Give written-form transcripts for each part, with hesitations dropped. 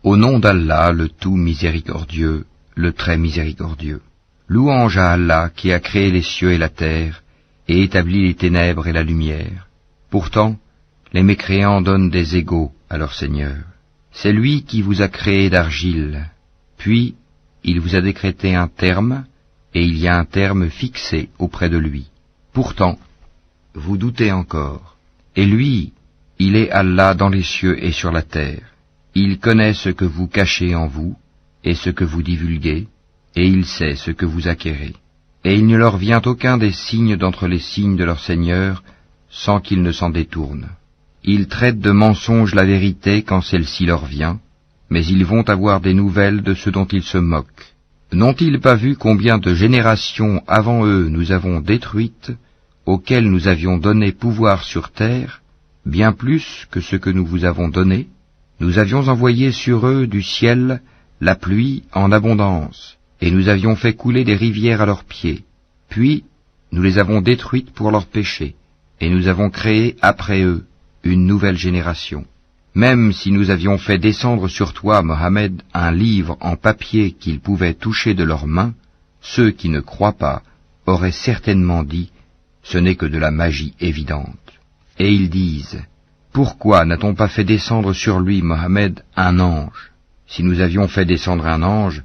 Au nom d'Allah, le tout miséricordieux, le très miséricordieux. Louange à Allah qui a créé les cieux et la terre, et établi les ténèbres et la lumière. Pourtant, les mécréants donnent des égaux à leur Seigneur. C'est lui qui vous a créé d'argile, puis il vous a décrété un terme, et il y a un terme fixé auprès de lui. Pourtant, vous doutez encore. Et lui, il est Allah dans les cieux et sur la terre. Il connaît ce que vous cachez en vous, et ce que vous divulguez, et il sait ce que vous acquérez. Et il ne leur vient aucun des signes d'entre les signes de leur Seigneur, sans qu'ils ne s'en détournent. Ils traitent de mensonge la vérité quand celle-ci leur vient, mais ils vont avoir des nouvelles de ce dont ils se moquent. N'ont-ils pas vu combien de générations avant eux nous avons détruites, auxquelles nous avions donné pouvoir sur terre, bien plus que ce que nous vous avons donné? Nous avions envoyé sur eux du ciel la pluie en abondance, et nous avions fait couler des rivières à leurs pieds. Puis nous les avons détruites pour leurs péchés, et nous avons créé après eux une nouvelle génération. Même si nous avions fait descendre sur toi, Mohammed, un livre en papier qu'ils pouvaient toucher de leurs mains, ceux qui ne croient pas auraient certainement dit « ce n'est que de la magie évidente ». Et ils disent « pourquoi n'a-t-on pas fait descendre sur lui, Mohammed, un ange? Si nous avions fait descendre un ange,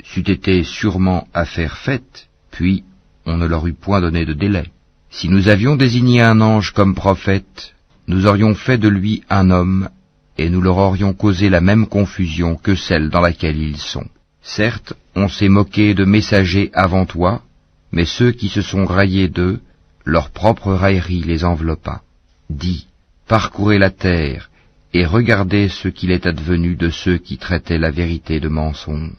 c'eût été sûrement affaire faite, puis on ne leur eût point donné de délai. Si nous avions désigné un ange comme prophète, nous aurions fait de lui un homme, et nous leur aurions causé la même confusion que celle dans laquelle ils sont. Certes, on s'est moqué de messagers avant toi, mais ceux qui se sont raillés d'eux, leur propre raillerie les enveloppa. Dis, parcourez la terre, et regardez ce qu'il est advenu de ceux qui traitaient la vérité de mensonge.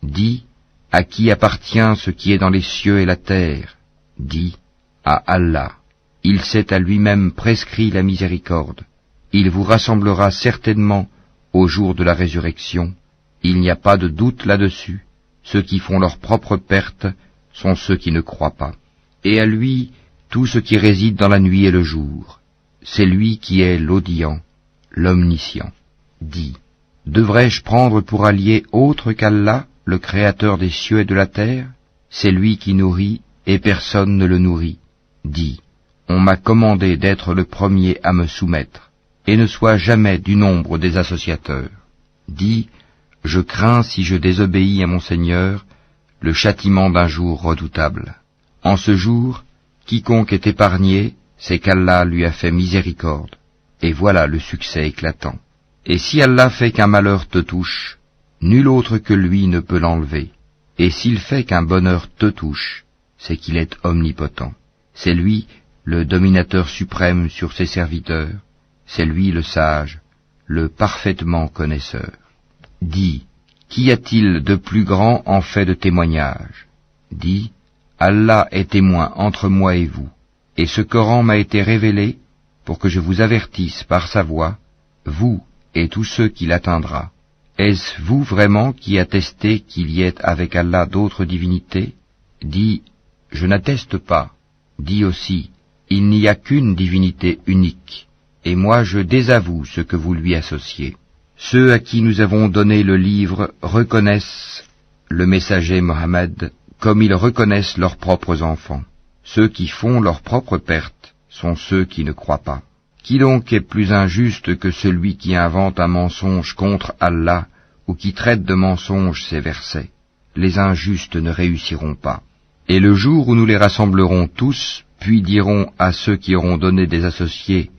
Dis, à qui appartient ce qui est dans les cieux et la terre? Dis, à Allah. Il s'est à lui-même prescrit la miséricorde. Il vous rassemblera certainement au jour de la résurrection. Il n'y a pas de doute là-dessus. Ceux qui font leur propre perte sont ceux qui ne croient pas. Et à lui, tout ce qui réside dans la nuit et le jour. C'est lui qui est l'audient, l'omniscient. Dis, devrais-je prendre pour allié autre qu'Allah, le créateur des cieux et de la terre? C'est lui qui nourrit, et personne ne le nourrit. Dis, on m'a commandé d'être le premier à me soumettre, et ne sois jamais du nombre des associateurs. Dis, je crains, si je désobéis à mon Seigneur, le châtiment d'un jour redoutable. En ce jour, quiconque est épargné, c'est qu'Allah lui a fait miséricorde, et voilà le succès éclatant. Et si Allah fait qu'un malheur te touche, nul autre que lui ne peut l'enlever, et s'il fait qu'un bonheur te touche, c'est qu'il est omnipotent. C'est lui, le dominateur suprême sur ses serviteurs, c'est lui le sage, le parfaitement connaisseur. Dis, qu'y a-t-il de plus grand en fait de témoignage? Dis, Allah est témoin entre moi et vous, et ce Coran m'a été révélé pour que je vous avertisse par sa voix, vous et tous ceux qui l'atteindra. Est-ce vous vraiment qui attestez qu'il y ait avec Allah d'autres divinités? Dis, je n'atteste pas. Dis aussi, il n'y a qu'une divinité unique, et moi je désavoue ce que vous lui associez. Ceux à qui nous avons donné le livre reconnaissent le messager Mohammed comme ils reconnaissent leurs propres enfants. Ceux qui font leur propre perte sont ceux qui ne croient pas. Qui donc est plus injuste que celui qui invente un mensonge contre Allah ou qui traite de mensonge ces versets? Les injustes ne réussiront pas. Et le jour où nous les rassemblerons tous, puis dirons à ceux qui auront donné des associés,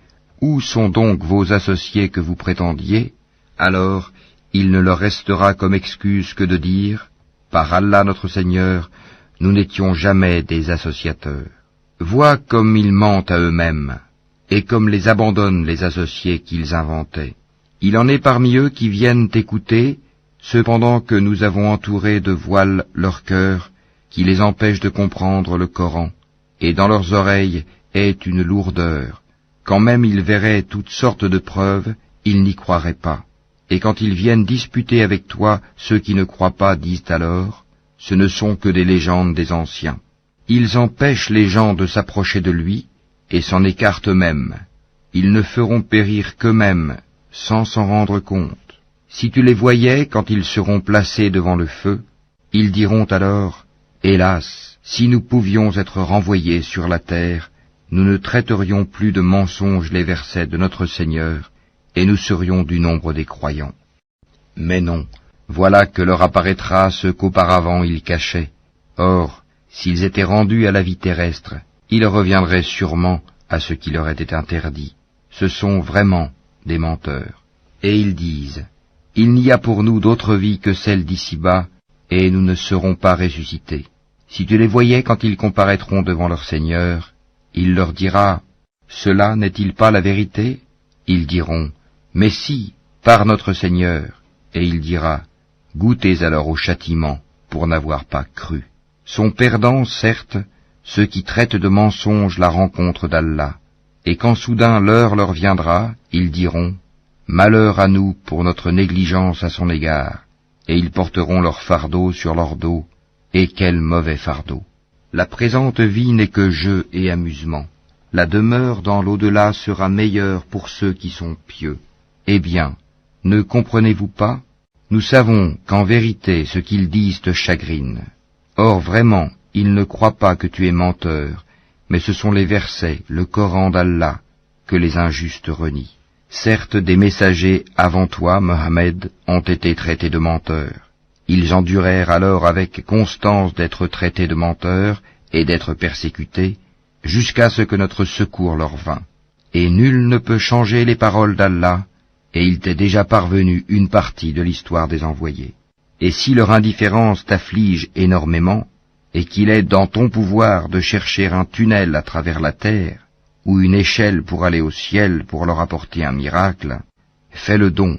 où sont donc vos associés que vous prétendiez? Alors, il ne leur restera comme excuse que de dire, par Allah notre Seigneur, nous n'étions jamais des associateurs. Vois comme ils mentent à eux-mêmes, et comme les abandonnent les associés qu'ils inventaient. Il en est parmi eux qui viennent écouter, cependant que nous avons entouré de voiles leur cœur, qui les empêche de comprendre le Coran, et dans leurs oreilles est une lourdeur. Quand même ils verraient toutes sortes de preuves, ils n'y croiraient pas. Et quand ils viennent disputer avec toi, ceux qui ne croient pas disent alors, ce ne sont que des légendes des anciens. Ils empêchent les gens de s'approcher de lui, et s'en écartent eux-mêmes. Ils ne feront périr qu'eux-mêmes, sans s'en rendre compte. Si tu les voyais quand ils seront placés devant le feu, ils diront alors, « Hélas, si nous pouvions être renvoyés sur la terre, nous ne traiterions plus de mensonges les versets de notre Seigneur, et nous serions du nombre des croyants. » Mais non, voilà que leur apparaîtra ce qu'auparavant ils cachaient. Or, s'ils étaient rendus à la vie terrestre, ils reviendraient sûrement à ce qui leur était interdit. Ce sont vraiment des menteurs. Et ils disent, « Il n'y a pour nous d'autre vie que celle d'ici-bas, et nous ne serons pas ressuscités. » Si tu les voyais quand ils comparaîtront devant leur Seigneur, il leur dira, « Cela n'est-il pas la vérité ?» Ils diront, « Mais si, par notre Seigneur. » Et il dira, « Goûtez alors au châtiment pour n'avoir pas cru. » Sont perdants, certes, ceux qui traitent de mensonges la rencontre d'Allah, et quand soudain l'heure leur viendra, ils diront, « Malheur à nous pour notre négligence à son égard, et ils porteront leur fardeau sur leur dos, et quel mauvais fardeau. La présente vie n'est que jeu et amusement. La demeure dans l'au-delà sera meilleure pour ceux qui sont pieux. Eh bien, ne comprenez-vous pas? Nous savons qu'en vérité ce qu'ils disent te chagrine. Or vraiment, ils ne croient pas que tu es menteur, mais ce sont les versets, le Coran d'Allah, que les injustes renient. Certes, des messagers avant toi, Mohammed, ont été traités de menteurs. Ils endurèrent alors avec constance d'être traités de menteurs et d'être persécutés, jusqu'à ce que notre secours leur vînt. Et nul ne peut changer les paroles d'Allah, et il t'est déjà parvenu une partie de l'histoire des envoyés. Et si leur indifférence t'afflige énormément, et qu'il est dans ton pouvoir de chercher un tunnel à travers la terre, ou une échelle pour aller au ciel pour leur apporter un miracle, fais le don,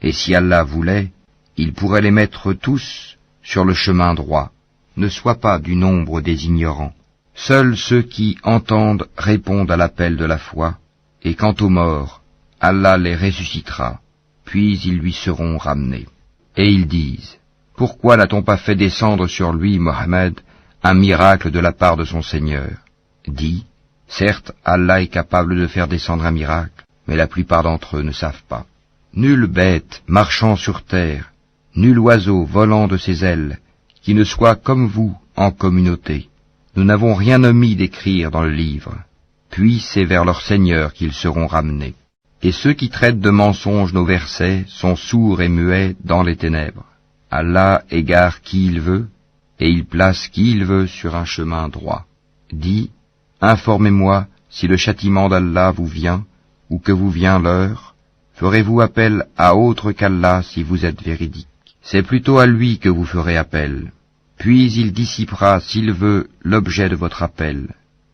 et si Allah voulait, il pourrait les mettre tous sur le chemin droit. Ne sois pas du nombre des ignorants. Seuls ceux qui entendent répondent à l'appel de la foi, et quant aux morts, Allah les ressuscitera, puis ils lui seront ramenés. Et ils disent, « Pourquoi n'a-t-on pas fait descendre sur lui, Mohammed, un miracle de la part de son Seigneur ?» Dis, « Certes, Allah est capable de faire descendre un miracle, mais la plupart d'entre eux ne savent pas. Nulle bête marchant sur terre, nul oiseau volant de ses ailes, qui ne soit comme vous en communauté. Nous n'avons rien omis d'écrire dans le livre. Puis c'est vers leur Seigneur qu'ils seront ramenés. Et ceux qui traitent de mensonges nos versets sont sourds et muets dans les ténèbres. Allah égare qui il veut, et il place qui il veut sur un chemin droit. Dis, informez-moi si le châtiment d'Allah vous vient, ou que vous vient l'heure. Ferez-vous appel à autre qu'Allah si vous êtes véridique? C'est plutôt à lui que vous ferez appel. Puis il dissipera, s'il veut, l'objet de votre appel,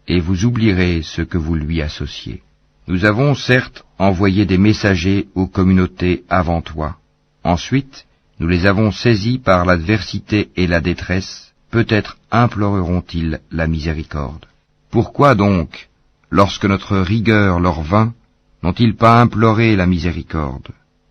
et vous oublierez ce que vous lui associez. Nous avons certes envoyé des messagers aux communautés avant toi. Ensuite, nous les avons saisis par l'adversité et la détresse, peut-être imploreront-ils la miséricorde. Pourquoi donc, lorsque notre rigueur leur vint, n'ont-ils pas imploré la miséricorde?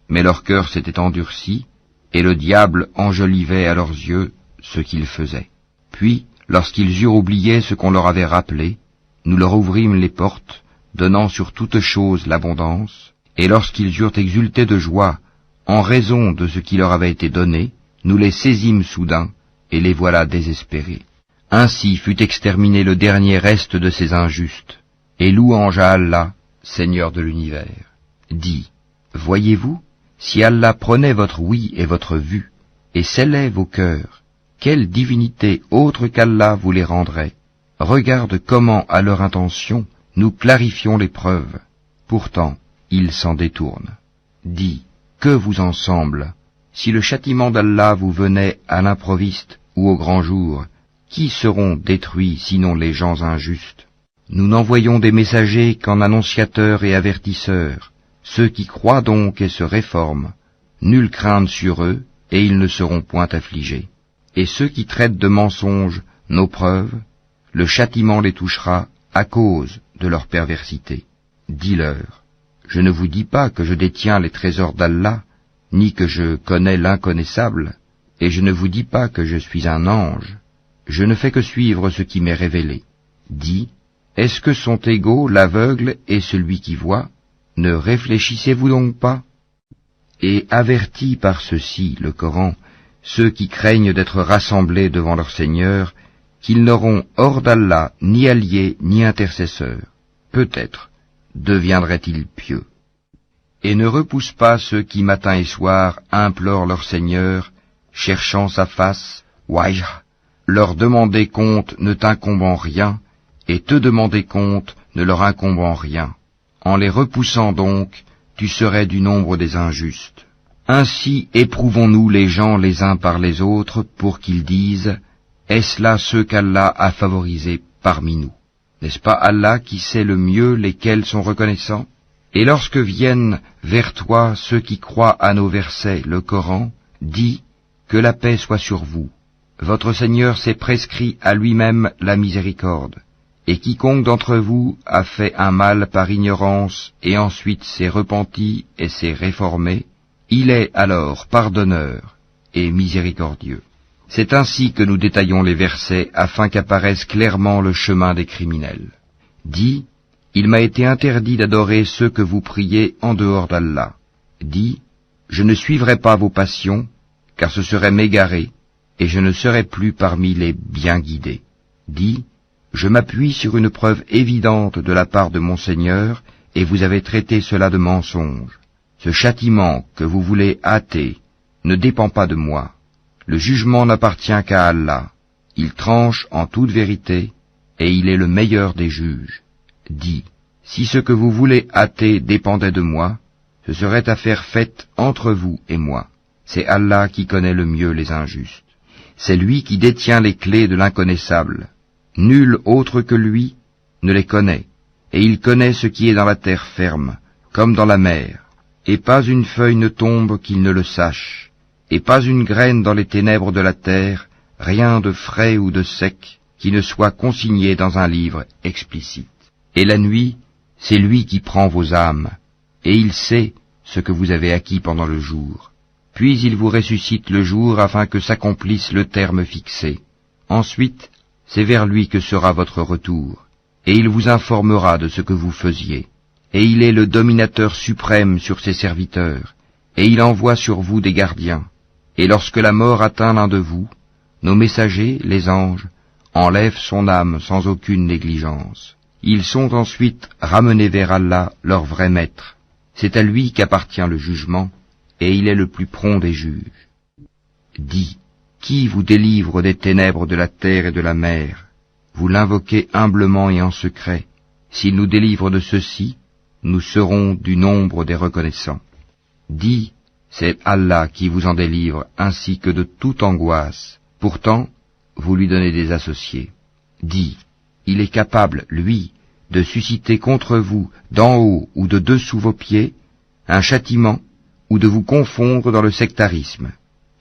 Mais leur cœur s'était endurci, et le diable enjolivait à leurs yeux ce qu'ils faisaient. Puis, lorsqu'ils eurent oublié ce qu'on leur avait rappelé, nous leur ouvrîmes les portes, donnant sur toute chose l'abondance, et lorsqu'ils eurent exulté de joie, en raison de ce qui leur avait été donné, nous les saisîmes soudain, et les voilà désespérés. Ainsi fut exterminé le dernier reste de ces injustes, et louange à Allah, Seigneur de l'univers. Dis, voyez-vous, si Allah prenait votre oui et votre vue, et scellait vos cœurs, quelle divinité autre qu'Allah vous les rendrait? Regarde comment, à leur intention, nous clarifions les preuves. Pourtant, ils s'en détournent. Dis, que vous en semble? Si le châtiment d'Allah vous venait à l'improviste ou au grand jour, qui seront détruits sinon les gens injustes? Nous n'envoyons des messagers qu'en annonciateurs et avertisseurs. Ceux qui croient donc et se réforment, nulle crainte sur eux, et ils ne seront point affligés. Et ceux qui traitent de mensonges nos preuves, le châtiment les touchera à cause de leur perversité. Dis-leur, je ne vous dis pas que je détiens les trésors d'Allah, ni que je connais l'inconnaissable, et je ne vous dis pas que je suis un ange. Je ne fais que suivre ce qui m'est révélé. Dis, est-ce que sont égaux l'aveugle et celui qui voit? Ne réfléchissez-vous donc pas? et avertit par ceci, le Coran, ceux qui craignent d'être rassemblés devant leur Seigneur, qu'ils n'auront hors d'Allah ni alliés ni intercesseurs. Peut-être deviendraient-ils pieux. Et ne repousse pas ceux qui matin et soir implorent leur Seigneur, cherchant sa face, wajh, leur demander compte ne t'incombe rien, et te demander compte ne leur incombe rien. En les repoussant donc, tu serais du nombre des injustes. Ainsi éprouvons-nous les gens les uns par les autres pour qu'ils disent « Est-ce là ceux qu'Allah a favorisés parmi nous ?» N'est-ce pas Allah qui sait le mieux lesquels sont reconnaissants? Et lorsque viennent vers toi ceux qui croient à nos versets, le Coran, dis que la paix soit sur vous. Votre Seigneur s'est prescrit à lui-même la miséricorde. Et quiconque d'entre vous a fait un mal par ignorance et ensuite s'est repenti et s'est réformé, il est alors pardonneur et miséricordieux. C'est ainsi que nous détaillons les versets afin qu'apparaisse clairement le chemin des criminels. Dis, il m'a été interdit d'adorer ceux que vous priez en dehors d'Allah. Dis, je ne suivrai pas vos passions, car ce serait m'égarer, et je ne serai plus parmi les bien guidés. Dis, je m'appuie sur une preuve évidente de la part de mon Seigneur, et vous avez traité cela de mensonge. Ce châtiment que vous voulez hâter ne dépend pas de moi. Le jugement n'appartient qu'à Allah. Il tranche en toute vérité, et il est le meilleur des juges. Dis, si ce que vous voulez hâter dépendait de moi, ce serait affaire faite entre vous et moi. C'est Allah qui connaît le mieux les injustes. C'est lui qui détient les clés de l'inconnaissable. Nul autre que lui ne les connaît, et il connaît ce qui est dans la terre ferme, comme dans la mer, et pas une feuille ne tombe qu'il ne le sache, et pas une graine dans les ténèbres de la terre, rien de frais ou de sec, qui ne soit consigné dans un livre explicite. Et la nuit, c'est lui qui prend vos âmes, et il sait ce que vous avez acquis pendant le jour. Puis il vous ressuscite le jour afin que s'accomplisse le terme fixé. Ensuite, c'est vers lui que sera votre retour, et il vous informera de ce que vous faisiez. Et il est le dominateur suprême sur ses serviteurs, et il envoie sur vous des gardiens. Et lorsque la mort atteint l'un de vous, nos messagers, les anges, enlèvent son âme sans aucune négligence. Ils sont ensuite ramenés vers Allah, leur vrai maître. C'est à lui qu'appartient le jugement, et il est le plus prompt des juges. Dis, qui vous délivre des ténèbres de la terre et de la mer? Vous l'invoquez humblement et en secret. S'il nous délivre de ceci, nous serons du nombre des reconnaissants. Dis, c'est Allah qui vous en délivre, ainsi que de toute angoisse. Pourtant, vous lui donnez des associés. Dis, il est capable, lui, de susciter contre vous, d'en haut ou de dessous vos pieds, un châtiment, ou de vous confondre dans le sectarisme.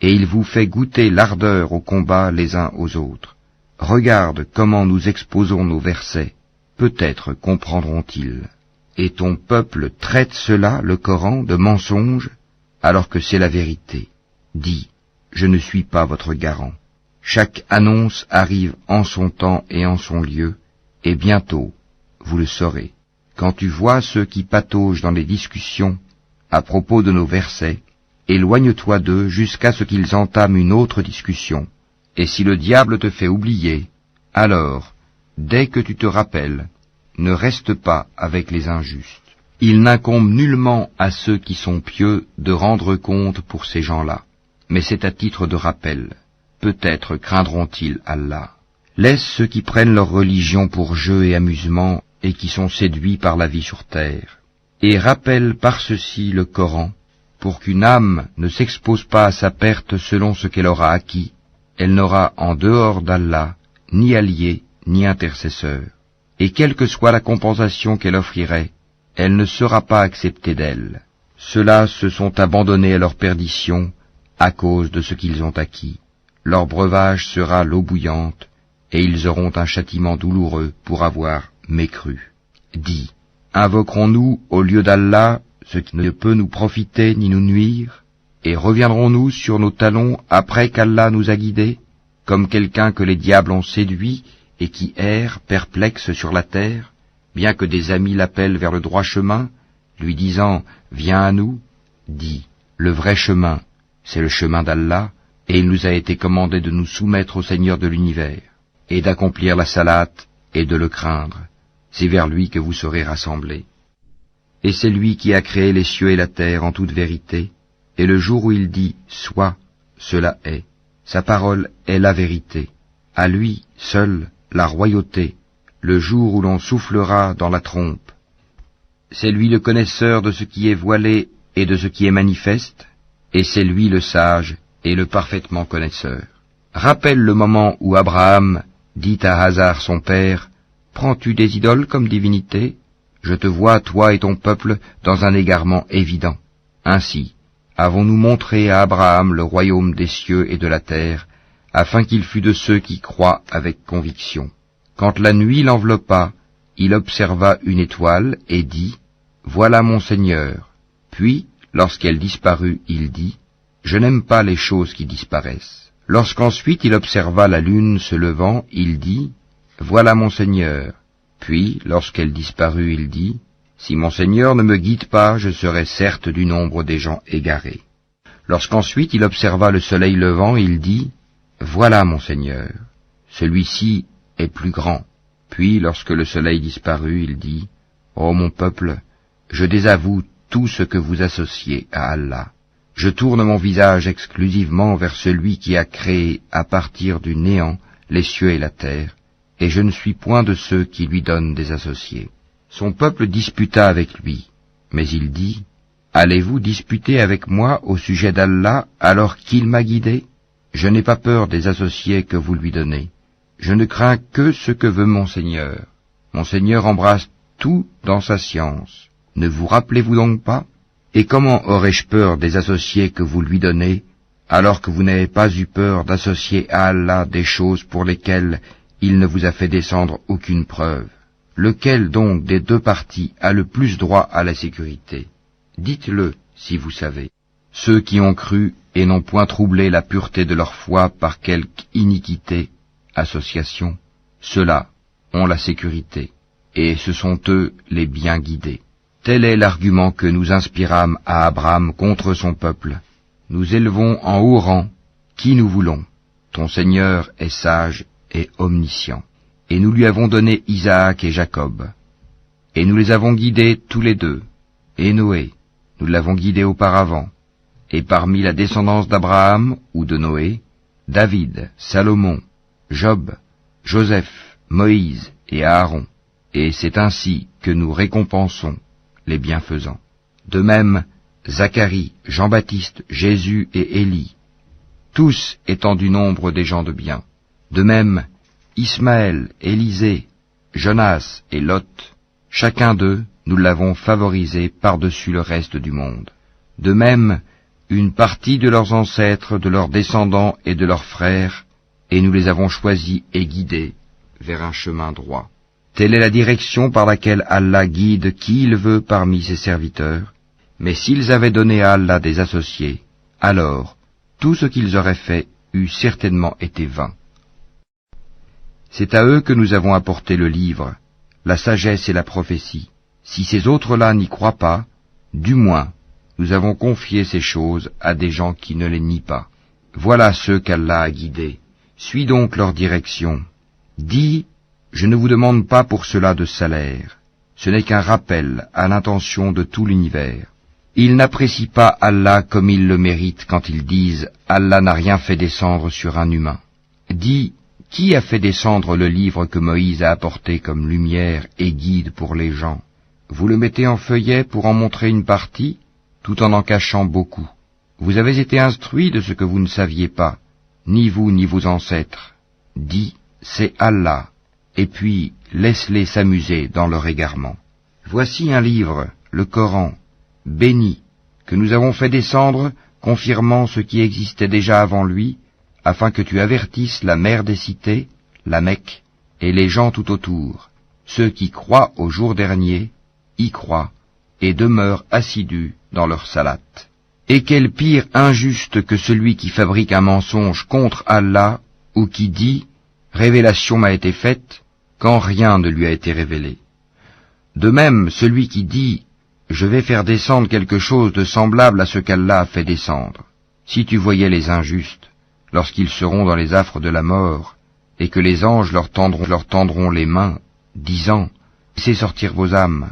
Et il vous fait goûter l'ardeur au combat les uns aux autres. Regarde comment nous exposons nos versets, peut-être comprendront-ils. Et ton peuple traite cela, le Coran, de mensonge, alors que c'est la vérité. Dis, je ne suis pas votre garant. Chaque annonce arrive en son temps et en son lieu, et bientôt, vous le saurez. Quand tu vois ceux qui pataugent dans les discussions à propos de nos versets, éloigne-toi d'eux jusqu'à ce qu'ils entament une autre discussion. Et si le diable te fait oublier, alors, dès que tu te rappelles, ne reste pas avec les injustes. Il n'incombe nullement à ceux qui sont pieux de rendre compte pour ces gens-là, mais c'est à titre de rappel. Peut-être craindront-ils Allah. Laisse ceux qui prennent leur religion pour jeu et amusement et qui sont séduits par la vie sur terre. Et rappelle par ceci le Coran, pour qu'une âme ne s'expose pas à sa perte selon ce qu'elle aura acquis. Elle n'aura en dehors d'Allah ni allié ni intercesseur. Et quelle que soit la compensation qu'elle offrirait, elle ne sera pas acceptée d'elle. Ceux-là se sont abandonnés à leur perdition à cause de ce qu'ils ont acquis. Leur breuvage sera l'eau bouillante, et ils auront un châtiment douloureux pour avoir mécru. Dis, invoquerons-nous au lieu d'Allah ce qui ne peut nous profiter ni nous nuire, et reviendrons-nous sur nos talons après qu'Allah nous a guidés, comme quelqu'un que les diables ont séduit et qui erre perplexe sur la terre, bien que des amis l'appellent vers le droit chemin, lui disant « Viens à nous », dis Le vrai chemin, c'est le chemin d'Allah, et il nous a été commandé de nous soumettre au Seigneur de l'univers, et d'accomplir la salate, et de le craindre. C'est vers lui que vous serez rassemblés. Et c'est lui qui a créé les cieux et la terre en toute vérité, et le jour où il dit « Sois », cela est. Sa parole est la vérité. À lui, seul, la royauté, le jour où l'on soufflera dans la trompe. C'est lui le connaisseur de ce qui est voilé et de ce qui est manifeste, et c'est lui le sage et le parfaitement connaisseur. Rappelle le moment où Abraham dit à Hazar son père, « Prends-tu des idoles comme divinité ? Je te vois, toi et ton peuple, dans un égarement évident. » Ainsi, avons-nous montré à Abraham le royaume des cieux et de la terre, afin qu'il fût de ceux qui croient avec conviction. Quand la nuit l'enveloppa, il observa une étoile et dit, « Voilà mon Seigneur. » Puis, lorsqu'elle disparut, il dit, « Je n'aime pas les choses qui disparaissent. » Lorsqu'ensuite il observa la lune se levant, il dit, « Voilà mon Seigneur. » Puis, lorsqu'elle disparut, il dit, « Si mon Seigneur ne me guide pas, je serai certes du nombre des gens égarés. » Lorsqu'ensuite il observa le soleil levant, il dit, « Voilà mon Seigneur. Celui-ci est plus grand. » Puis, lorsque le soleil disparut, il dit, « Ô mon peuple, je désavoue tout ce que vous associez à Allah. Je tourne mon visage exclusivement vers celui qui a créé à partir du néant les cieux et la terre, et je ne suis point de ceux qui lui donnent des associés. » Son peuple disputa avec lui, mais il dit, « Allez-vous disputer avec moi au sujet d'Allah alors qu'il m'a guidé ? Je n'ai pas peur des associés que vous lui donnez. Je ne crains que ce que veut mon Seigneur. Mon Seigneur embrasse tout dans sa science. Ne vous rappelez-vous donc pas ? Et comment aurais-je peur des associés que vous lui donnez, alors que vous n'avez pas eu peur d'associer à Allah des choses pour lesquelles il ne vous a fait descendre aucune preuve ? Lequel donc des deux parties a le plus droit à la sécurité ? Dites-le, si vous savez. Ceux qui ont cru et n'ont point troublé la pureté de leur foi par quelque iniquité, association, ceux-là ont la sécurité, et ce sont eux les bien guidés. Tel est l'argument que nous inspirâmes à Abraham contre son peuple. Nous élevons en haut rang qui nous voulons. Ton Seigneur est sage et omniscient. Et nous lui avons donné Isaac et Jacob. Et nous les avons guidés tous les deux. Et Noé, nous l'avons guidé auparavant. Et parmi la descendance d'Abraham ou de Noé, David, Salomon, Job, Joseph, Moïse et Aaron. Et c'est ainsi que nous récompensons les bienfaisants. De même, Zacharie, Jean-Baptiste, Jésus et Élie, tous étant du nombre des gens de bien. De même, Ismaël, Élisée, Jonas et Lot, chacun d'eux, nous l'avons favorisé par-dessus le reste du monde. De même, une partie de leurs ancêtres, de leurs descendants et de leurs frères, et nous les avons choisis et guidés vers un chemin droit. Telle est la direction par laquelle Allah guide qui il veut parmi ses serviteurs, mais s'ils avaient donné à Allah des associés, alors tout ce qu'ils auraient fait eût certainement été vain. C'est à eux que nous avons apporté le livre, la sagesse et la prophétie. Si ces autres-là n'y croient pas, du moins, nous avons confié ces choses à des gens qui ne les nient pas. Voilà ceux qu'Allah a guidés. Suis donc leur direction. Dis, je ne vous demande pas pour cela de salaire. Ce n'est qu'un rappel à l'intention de tout l'univers. Ils n'apprécient pas Allah comme ils le méritent quand ils disent « Allah n'a rien fait descendre sur un humain ». Dis, qui a fait descendre le livre que Moïse a apporté comme lumière et guide pour les gens? Vous le mettez en feuillet pour en montrer une partie, tout en cachant beaucoup. Vous avez été instruits de ce que vous ne saviez pas, ni vous ni vos ancêtres. Dis, c'est Allah, et puis laisse-les s'amuser dans leur égarement. Voici un livre, le Coran, béni, que nous avons fait descendre, confirmant ce qui existait déjà avant lui, afin que tu avertisses la mère des cités, la Mecque, et les gens tout autour. Ceux qui croient au jour dernier, y croient, et demeurent assidus dans leur salate. Et quel pire injuste que celui qui fabrique un mensonge contre Allah, ou qui dit « Révélation m'a été faite », quand rien ne lui a été révélé. De même, celui qui dit je vais faire descendre quelque chose de semblable à ce qu'Allah a fait descendre. Si tu voyais les injustes, lorsqu'ils seront dans les affres de la mort, et que les anges leur tendront les mains, disant, laissez sortir vos âmes.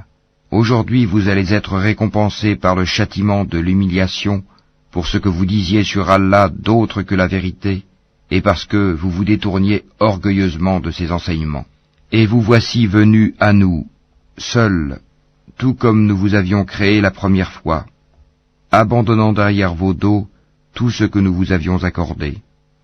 Aujourd'hui vous allez être récompensés par le châtiment de l'humiliation pour ce que vous disiez sur Allah d'autre que la vérité, et parce que vous vous détourniez orgueilleusement de ses enseignements. Et vous voici venus à nous, seuls, tout comme nous vous avions créé la première fois, abandonnant derrière vos dos tout ce que nous vous avions accordé.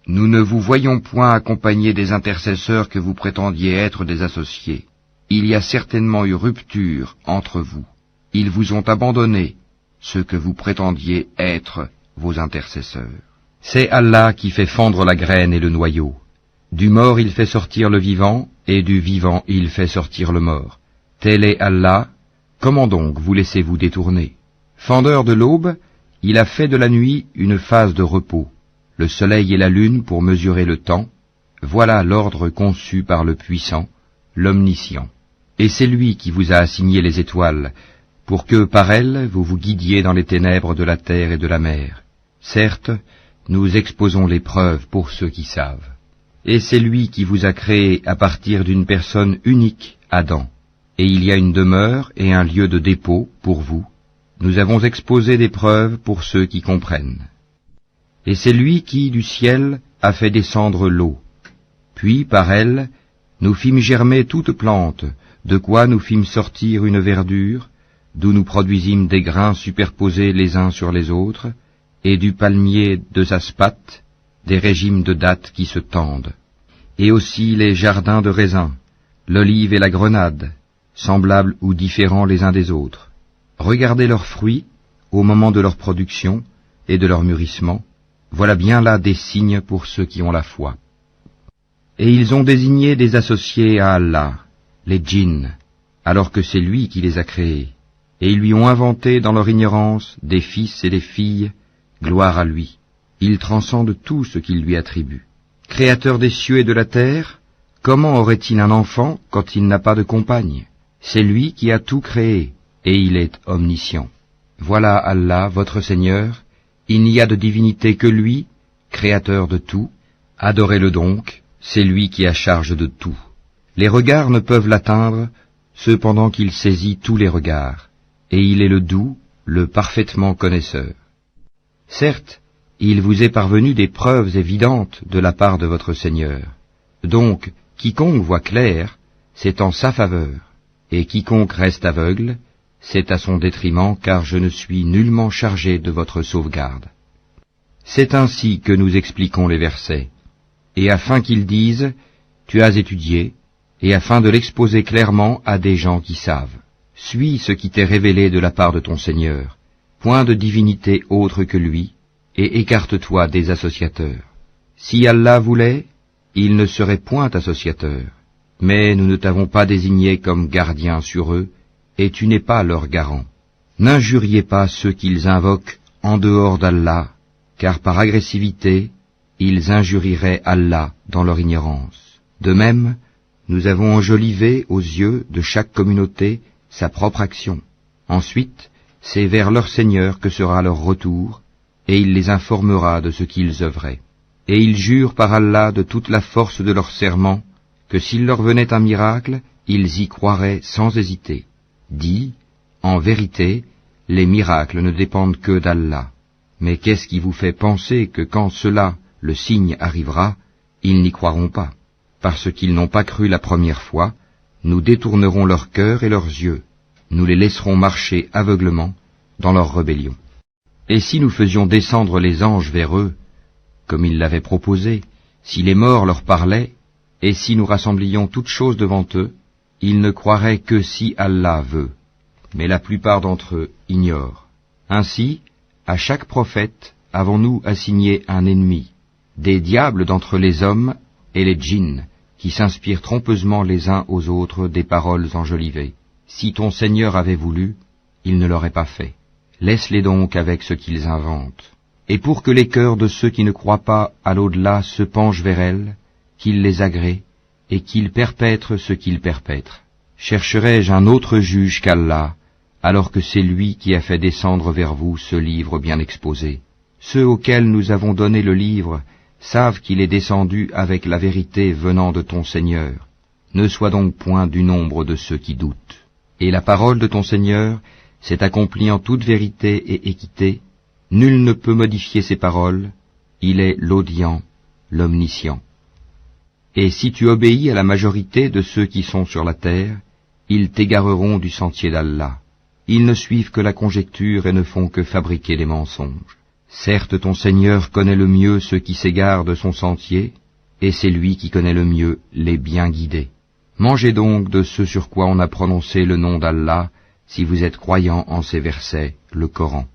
Nous ne vous voyons point accompagnés des intercesseurs que vous prétendiez être des associés. Il y a certainement eu rupture entre vous. Ils vous ont abandonné, ceux que vous prétendiez être vos intercesseurs. C'est Allah qui fait fendre la graine et le noyau. Du mort il fait sortir le vivant, et du vivant il fait sortir le mort. Tel est Allah, comment donc vous laissez-vous détourner? Fendeur de l'aube, il a fait de la nuit une phase de repos, le soleil et la lune pour mesurer le temps. Voilà l'ordre conçu par le puissant, l'omniscient. Et c'est lui qui vous a assigné les étoiles, pour que par elles vous vous guidiez dans les ténèbres de la terre et de la mer. Certes, nous exposons les preuves pour ceux qui savent. Et c'est lui qui vous a créé à partir d'une personne unique, Adam. Et il y a une demeure et un lieu de dépôt pour vous. Nous avons exposé des preuves pour ceux qui comprennent. Et c'est lui qui, du ciel, a fait descendre l'eau. Puis, par elle, nous fîmes germer toute plante, de quoi nous fîmes sortir une verdure, d'où nous produisîmes des grains superposés les uns sur les autres, et du palmier de Zaspat, des régimes de dattes qui se tendent, et aussi les jardins de raisins, l'olive et la grenade, semblables ou différents les uns des autres. Regardez leurs fruits au moment de leur production et de leur mûrissement, voilà bien là des signes pour ceux qui ont la foi. Et ils ont désigné des associés à Allah, les djinns, alors que c'est lui qui les a créés, et ils lui ont inventé dans leur ignorance des fils et des filles, gloire à lui. Il transcende tout ce qu'il lui attribue. Créateur des cieux et de la terre, comment aurait-il un enfant quand il n'a pas de compagne? C'est lui qui a tout créé, et il est omniscient. Voilà Allah, votre Seigneur, il n'y a de divinité que lui, créateur de tout. Adorez-le donc, c'est lui qui a charge de tout. Les regards ne peuvent l'atteindre, cependant qu'il saisit tous les regards, et il est le doux, le parfaitement connaisseur. Certes, il vous est parvenu des preuves évidentes de la part de votre Seigneur. Donc, quiconque voit clair, c'est en sa faveur, et quiconque reste aveugle, c'est à son détriment, car je ne suis nullement chargé de votre sauvegarde. C'est ainsi que nous expliquons les versets, et afin qu'ils disent, tu as étudié, et afin de l'exposer clairement à des gens qui savent. Suis ce qui t'est révélé de la part de ton Seigneur, point de divinité autre que lui, et écarte-toi des associateurs. Si Allah voulait, il ne serait point associateur, mais nous ne t'avons pas désigné comme gardien sur eux, et tu n'es pas leur garant. N'injuriez pas ceux qu'ils invoquent en dehors d'Allah, car par agressivité, ils injurieraient Allah dans leur ignorance. De même, nous avons enjolivé aux yeux de chaque communauté sa propre action. Ensuite, c'est vers leur Seigneur que sera leur retour, et il les informera de ce qu'ils œuvraient. Et ils jurent par Allah de toute la force de leur serment, que s'il leur venait un miracle, ils y croiraient sans hésiter. Dis, en vérité, les miracles ne dépendent que d'Allah. Mais qu'est-ce qui vous fait penser que quand cela, le signe, arrivera, ils n'y croiront pas? Parce qu'ils n'ont pas cru la première fois, nous détournerons leur cœur et leurs yeux, nous les laisserons marcher aveuglement dans leur rébellion. Et si nous faisions descendre les anges vers eux, comme ils l'avaient proposé, si les morts leur parlaient, et si nous rassemblions toutes choses devant eux, ils ne croiraient que si Allah veut. Mais la plupart d'entre eux ignorent. Ainsi, à chaque prophète avons-nous assigné un ennemi, des diables d'entre les hommes et les djinns, qui s'inspirent trompeusement les uns aux autres des paroles enjolivées. Si ton Seigneur avait voulu, il ne l'aurait pas fait. Laisse-les donc avec ce qu'ils inventent. Et pour que les cœurs de ceux qui ne croient pas à l'au-delà se penchent vers elles, qu'ils les agréent, et qu'ils perpètrent ce qu'ils perpètrent. Chercherai-je un autre juge qu'Allah, alors que c'est lui qui a fait descendre vers vous ce livre bien exposé. Ceux auxquels nous avons donné le livre savent qu'il est descendu avec la vérité venant de ton Seigneur. Ne sois donc point du nombre de ceux qui doutent. Et la parole de ton Seigneur s'est accomplie en toute vérité et équité. Nul ne peut modifier ses paroles. Il est l'audient, l'omniscient. Et si tu obéis à la majorité de ceux qui sont sur la terre, ils t'égareront du sentier d'Allah. Ils ne suivent que la conjecture et ne font que fabriquer des mensonges. Certes, ton Seigneur connaît le mieux ceux qui s'égarent de son sentier, et c'est lui qui connaît le mieux les bien guidés. Mangez donc de ce sur quoi on a prononcé le nom d'Allah, si vous êtes croyants en ces versets, le Coran.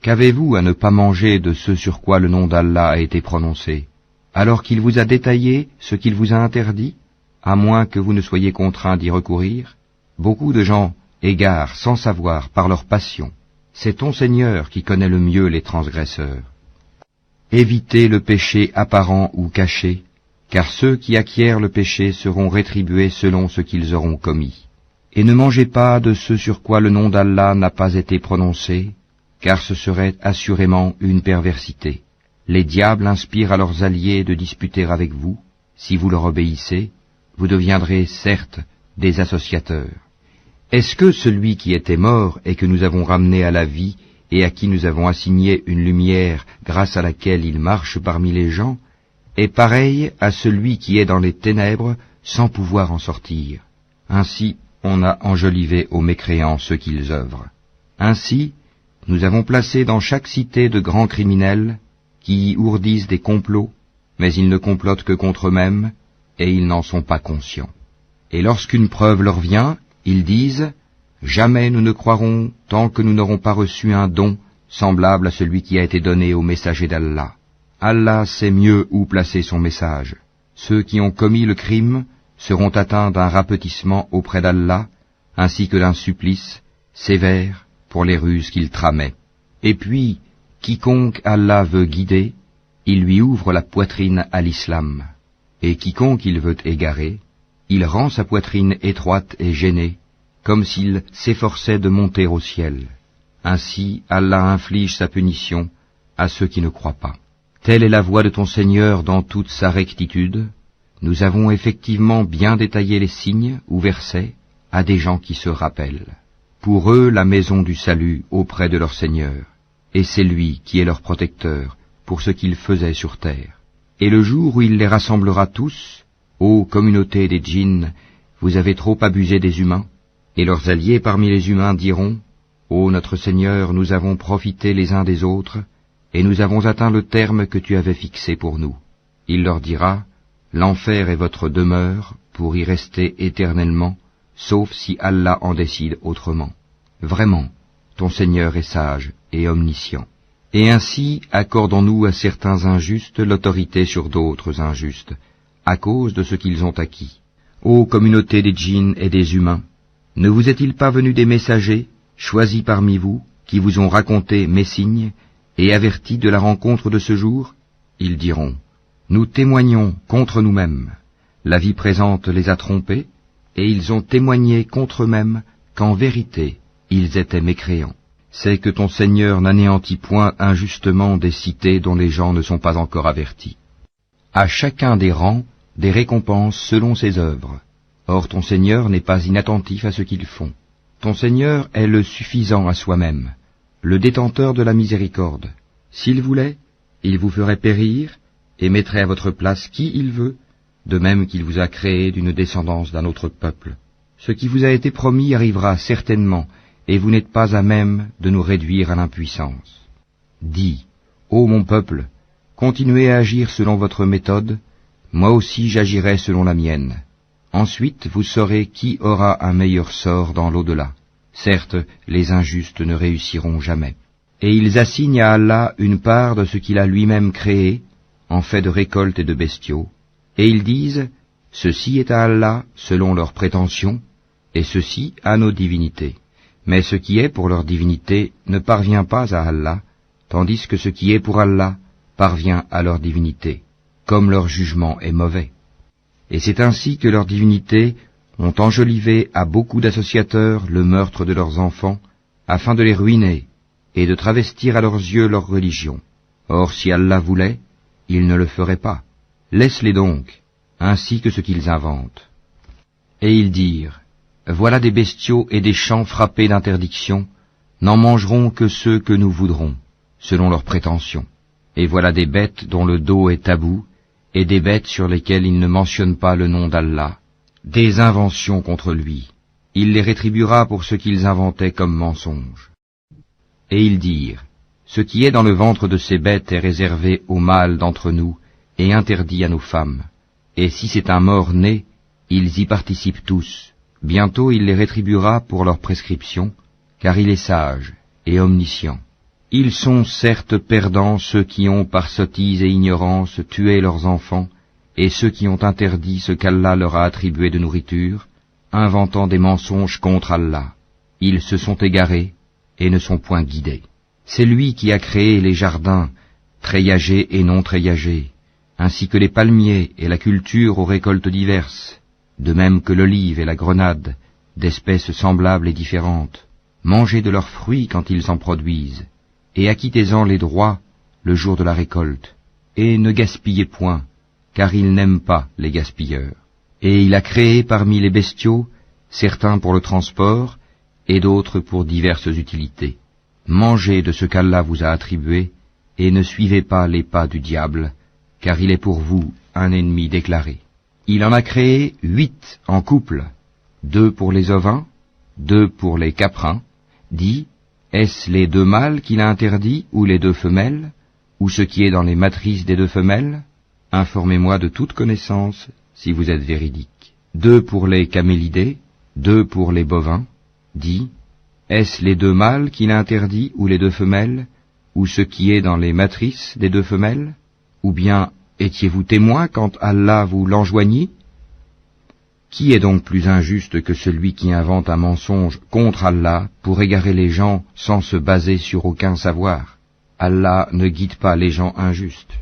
Qu'avez-vous à ne pas manger de ce sur quoi le nom d'Allah a été prononcé, alors qu'il vous a détaillé ce qu'il vous a interdit, à moins que vous ne soyez contraints d'y recourir? Beaucoup de gens égarent sans savoir par leur passion. C'est ton Seigneur qui connaît le mieux les transgresseurs. Évitez le péché apparent ou caché, car ceux qui acquièrent le péché seront rétribués selon ce qu'ils auront commis. Et ne mangez pas de ce sur quoi le nom d'Allah n'a pas été prononcé, car ce serait assurément une perversité. Les diables inspirent à leurs alliés de disputer avec vous. Si vous leur obéissez, vous deviendrez certes des associateurs. Est-ce que celui qui était mort et que nous avons ramené à la vie et à qui nous avons assigné une lumière grâce à laquelle il marche parmi les gens, est pareil à celui qui est dans les ténèbres sans pouvoir en sortir? Ainsi, on a enjolivé aux mécréants ce qu'ils œuvrent. Ainsi, nous avons placé dans chaque cité de grands criminels qui y ourdissent des complots, mais ils ne complotent que contre eux-mêmes et ils n'en sont pas conscients. Et lorsqu'une preuve leur vient, ils disent « Jamais nous ne croirons tant que nous n'aurons pas reçu un don semblable à celui qui a été donné au messager d'Allah. Allah sait mieux où placer son message. Ceux qui ont commis le crime seront atteints d'un rapetissement auprès d'Allah, ainsi que d'un supplice sévère pour les ruses qu'ils tramaient. Et puis, quiconque Allah veut guider, il lui ouvre la poitrine à l'islam. Et quiconque il veut égarer, il rend sa poitrine étroite et gênée, comme s'il s'efforçait de monter au ciel. Ainsi, Allah inflige sa punition à ceux qui ne croient pas. Telle est la voie de ton Seigneur dans toute sa rectitude. Nous avons effectivement bien détaillé les signes ou versets à des gens qui se rappellent. Pour eux, la maison du salut auprès de leur Seigneur, et c'est lui qui est leur protecteur pour ce qu'ils faisaient sur terre. Et le jour où il les rassemblera tous, ô communauté des djinns, vous avez trop abusé des humains, et leurs alliés parmi les humains diront, ô notre Seigneur, nous avons profité les uns des autres, et nous avons atteint le terme que tu avais fixé pour nous. Il leur dira, l'enfer est votre demeure pour y rester éternellement, sauf si Allah en décide autrement. Vraiment, ton Seigneur est sage et omniscient. Et ainsi accordons-nous à certains injustes l'autorité sur d'autres injustes, à cause de ce qu'ils ont acquis. Ô communauté des djinns et des humains, ne vous est-il pas venu des messagers, choisis parmi vous, qui vous ont raconté mes signes, et avertis de la rencontre de ce jour? Ils diront, nous témoignons contre nous-mêmes. La vie présente les a trompés, et ils ont témoigné contre eux-mêmes qu'en vérité, ils étaient mécréants. C'est que ton Seigneur n'anéantit point injustement des cités dont les gens ne sont pas encore avertis. À chacun des rangs, des récompenses selon ses œuvres. Or ton Seigneur n'est pas inattentif à ce qu'ils font. Ton Seigneur est le suffisant à soi-même, le détenteur de la miséricorde. S'il voulait, il vous ferait périr et mettrait à votre place qui il veut, de même qu'il vous a créé d'une descendance d'un autre peuple. Ce qui vous a été promis arrivera certainement, et vous n'êtes pas à même de nous réduire à l'impuissance. Dis, ô mon peuple, continuez à agir selon votre méthode, moi aussi j'agirai selon la mienne. Ensuite vous saurez qui aura un meilleur sort dans l'au-delà. Certes, les injustes ne réussiront jamais. Et ils assignent à Allah une part de ce qu'il a lui-même créé, en fait de récoltes et de bestiaux, et ils disent, ceci est à Allah selon leurs prétentions, et ceci à nos divinités. Mais ce qui est pour leur divinité ne parvient pas à Allah, tandis que ce qui est pour Allah parvient à leur divinité, comme leur jugement est mauvais. Et c'est ainsi que leurs divinités ont enjolivé à beaucoup d'associateurs le meurtre de leurs enfants, afin de les ruiner et de travestir à leurs yeux leur religion. Or si Allah voulait, il ne le ferait pas. Laisse-les donc, ainsi que ce qu'ils inventent. Et ils dirent, voilà des bestiaux et des champs frappés d'interdiction, n'en mangeront que ceux que nous voudrons, selon leurs prétentions. Et voilà des bêtes dont le dos est tabou, et des bêtes sur lesquelles il ne mentionne pas le nom d'Allah, des inventions contre lui. Il les rétribuera pour ce qu'ils inventaient comme mensonges. Et ils dirent, ce qui est dans le ventre de ces bêtes est réservé aux mâles d'entre nous, et interdit à nos femmes. Et si c'est un mort-né, ils y participent tous. Bientôt il les rétribuera pour leur prescription, car il est sage et omniscient. Ils sont certes perdants ceux qui ont par sottise et ignorance tué leurs enfants, et ceux qui ont interdit ce qu'Allah leur a attribué de nourriture, inventant des mensonges contre Allah. Ils se sont égarés et ne sont point guidés. C'est lui qui a créé les jardins, treillagés et non treillagés, ainsi que les palmiers et la culture aux récoltes diverses, de même que l'olive et la grenade, d'espèces semblables et différentes. Mangez de leurs fruits quand ils en produisent, et acquittez-en les droits le jour de la récolte, et ne gaspillez point, car il n'aime pas les gaspilleurs. Et il a créé parmi les bestiaux certains pour le transport, et d'autres pour diverses utilités. Mangez de ce qu'Allah vous a attribué, et ne suivez pas les pas du diable, car il est pour vous un ennemi déclaré. Il en a créé 8 en couple, 2 pour les ovins, 2 pour les caprins. Dit, est-ce les 2 mâles qu'il a interdits, ou les 2 femelles, ou ce qui est dans les matrices des 2 femelles? Informez-moi de toute connaissance, si vous êtes véridique. 2 pour les camélidés, 2 pour les bovins. Dit, est-ce les 2 mâles qu'il a interdits, ou les 2 femelles, ou ce qui est dans les matrices des 2 femelles? Ou bien étiez-vous témoin quand Allah vous l'enjoignit? Qui est donc plus injuste que celui qui invente un mensonge contre Allah pour égarer les gens sans se baser sur aucun savoir? Allah ne guide pas les gens injustes.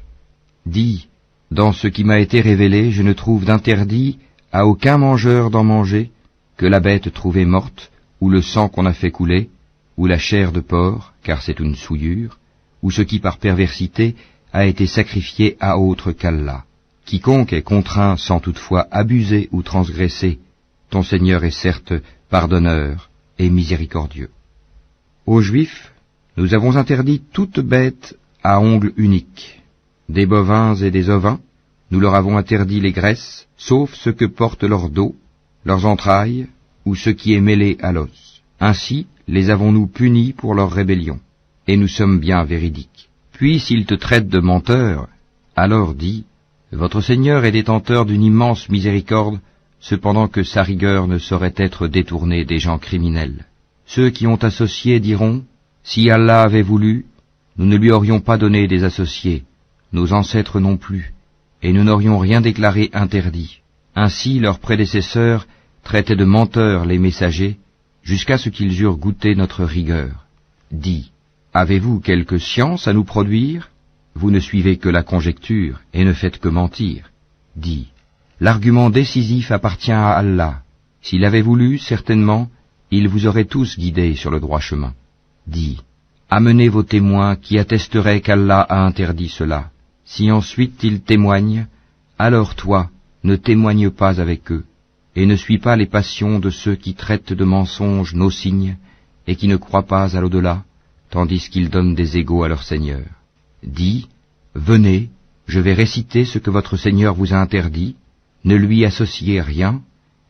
Dis, dans ce qui m'a été révélé, je ne trouve d'interdit à aucun mangeur d'en manger que la bête trouvée morte, ou le sang qu'on a fait couler, ou la chair de porc, car c'est une souillure, ou ce qui par perversité a été sacrifié à autre qu'Allah. Quiconque est contraint sans toutefois abuser ou transgresser, ton Seigneur est certes pardonneur et miséricordieux. Aux Juifs, nous avons interdit toute bête à ongles uniques. Des bovins et des ovins, nous leur avons interdit les graisses, sauf ce que portent leur dos, leurs entrailles, ou ce qui est mêlé à l'os. Ainsi les avons-nous punis pour leur rébellion, et nous sommes bien véridiques. Puis s'ils te traitent de menteur, alors dis, votre Seigneur est détenteur d'une immense miséricorde, cependant que sa rigueur ne saurait être détournée des gens criminels. Ceux qui ont associé diront, si Allah avait voulu, nous ne lui aurions pas donné des associés, nos ancêtres non plus, et nous n'aurions rien déclaré interdit. Ainsi leurs prédécesseurs traitaient de menteurs les messagers, jusqu'à ce qu'ils eurent goûté notre rigueur. Dis, avez-vous quelque science à nous produire? Vous ne suivez que la conjecture, et ne faites que mentir. Dis, l'argument décisif appartient à Allah. S'il avait voulu, certainement, il vous aurait tous guidés sur le droit chemin. Dis, amenez vos témoins qui attesteraient qu'Allah a interdit cela. Si ensuite ils témoignent, alors toi, ne témoigne pas avec eux, et ne suis pas les passions de ceux qui traitent de mensonges nos signes, et qui ne croient pas à l'au-delà, tandis qu'ils donnent des égaux à leur Seigneur. Dis, venez, je vais réciter ce que votre Seigneur vous a interdit, ne lui associez rien,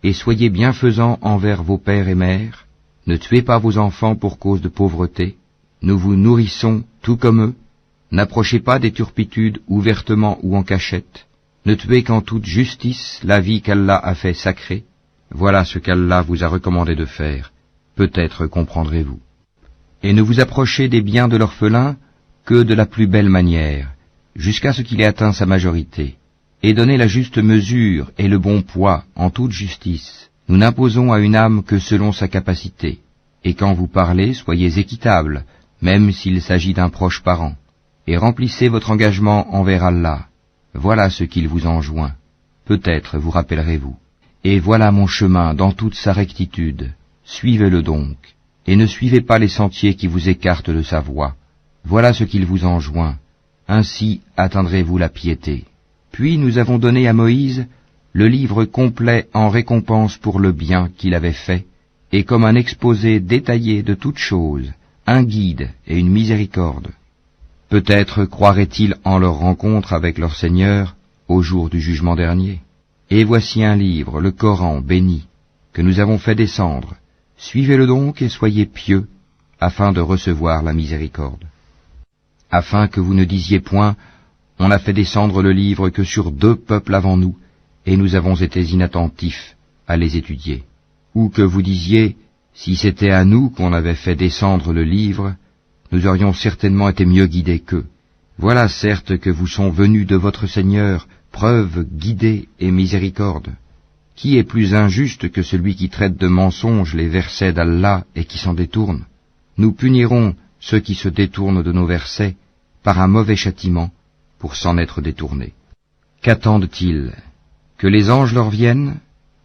et soyez bienfaisants envers vos pères et mères, ne tuez pas vos enfants pour cause de pauvreté, nous vous nourrissons tout comme eux, n'approchez pas des turpitudes ouvertement ou en cachette, ne tuez qu'en toute justice la vie qu'Allah a fait sacrée, voilà ce qu'Allah vous a recommandé de faire, peut-être comprendrez-vous. Et ne vous approchez des biens de l'orphelin que de la plus belle manière, jusqu'à ce qu'il ait atteint sa majorité, et donnez la juste mesure et le bon poids en toute justice. Nous n'imposons à une âme que selon sa capacité, et quand vous parlez, soyez équitable, même s'il s'agit d'un proche parent, et remplissez votre engagement envers Allah. Voilà ce qu'il vous enjoint. Peut-être vous rappellerez-vous. Et voilà mon chemin dans toute sa rectitude. Suivez-le donc, et ne suivez pas les sentiers qui vous écartent de sa voie. Voilà ce qu'il vous enjoint. Ainsi atteindrez-vous la piété. Puis nous avons donné à Moïse le livre complet en récompense pour le bien qu'il avait fait, et comme un exposé détaillé de toutes choses, un guide et une miséricorde. Peut-être croiraient-ils en leur rencontre avec leur Seigneur au jour du jugement dernier. Et voici un livre, le Coran béni, que nous avons fait descendre. Suivez-le donc et soyez pieux, afin de recevoir la miséricorde. Afin que vous ne disiez point, on a fait descendre le livre que sur 2 peuples avant nous, et nous avons été inattentifs à les étudier. Ou que vous disiez, si c'était à nous qu'on avait fait descendre le livre, nous aurions certainement été mieux guidés qu'eux. Voilà certes que vous sont venus de votre Seigneur preuve, guidée et miséricorde. Qui est plus injuste que celui qui traite de mensonges les versets d'Allah et qui s'en détourne? Nous punirons ceux qui se détournent de nos versets par un mauvais châtiment pour s'en être détournés. Qu'attendent-ils? Que les anges leur viennent?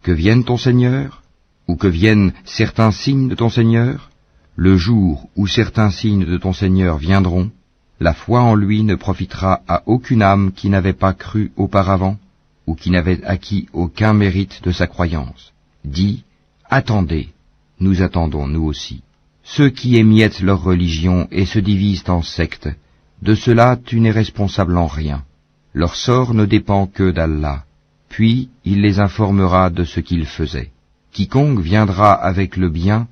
Que vienne ton Seigneur? Ou que viennent certains signes de ton Seigneur? Le jour où certains signes de ton Seigneur viendront, la foi en lui ne profitera à aucune âme qui n'avait pas cru auparavant, ou qui n'avait acquis aucun mérite de sa croyance. Dis, attendez, nous attendons nous aussi. Ceux qui émiettent leur religion et se divisent en sectes, de cela tu n'es responsable en rien. Leur sort ne dépend que d'Allah, puis il les informera de ce qu'ils faisaient. Quiconque viendra avec le bien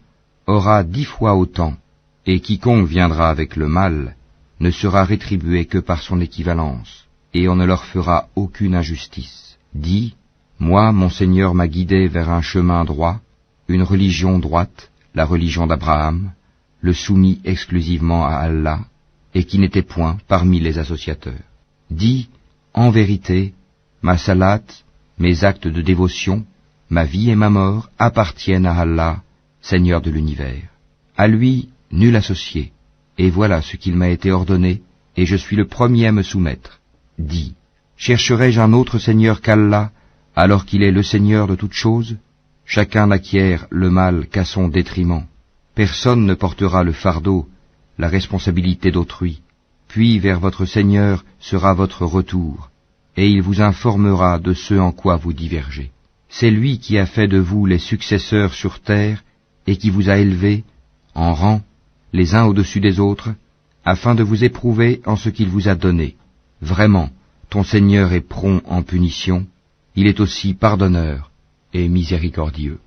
aura 10 fois autant, et quiconque viendra avec le mal ne sera rétribué que par son équivalence, et on ne leur fera aucune injustice. Dis, moi, mon Seigneur m'a guidé vers un chemin droit, une religion droite, la religion d'Abraham, le soumis exclusivement à Allah, et qui n'était point parmi les associateurs. Dis, en vérité, ma salat, mes actes de dévotion, ma vie et ma mort appartiennent à Allah, Seigneur de l'univers. À lui, nul associé, et voilà ce qu'il m'a été ordonné, et je suis le premier à me soumettre. Dis, chercherai-je un autre Seigneur qu'Allah, alors qu'il est le Seigneur de toutes choses? Chacun n'acquiert le mal qu'à son détriment. Personne ne portera le fardeau, la responsabilité d'autrui. Puis vers votre Seigneur sera votre retour, et il vous informera de ce en quoi vous divergez. C'est lui qui a fait de vous les successeurs sur terre, et qui vous a élevés, en rang, les uns au-dessus des autres, afin de vous éprouver en ce qu'il vous a donné. Vraiment, ton Seigneur est prompt en punition, il est aussi pardonneur et miséricordieux.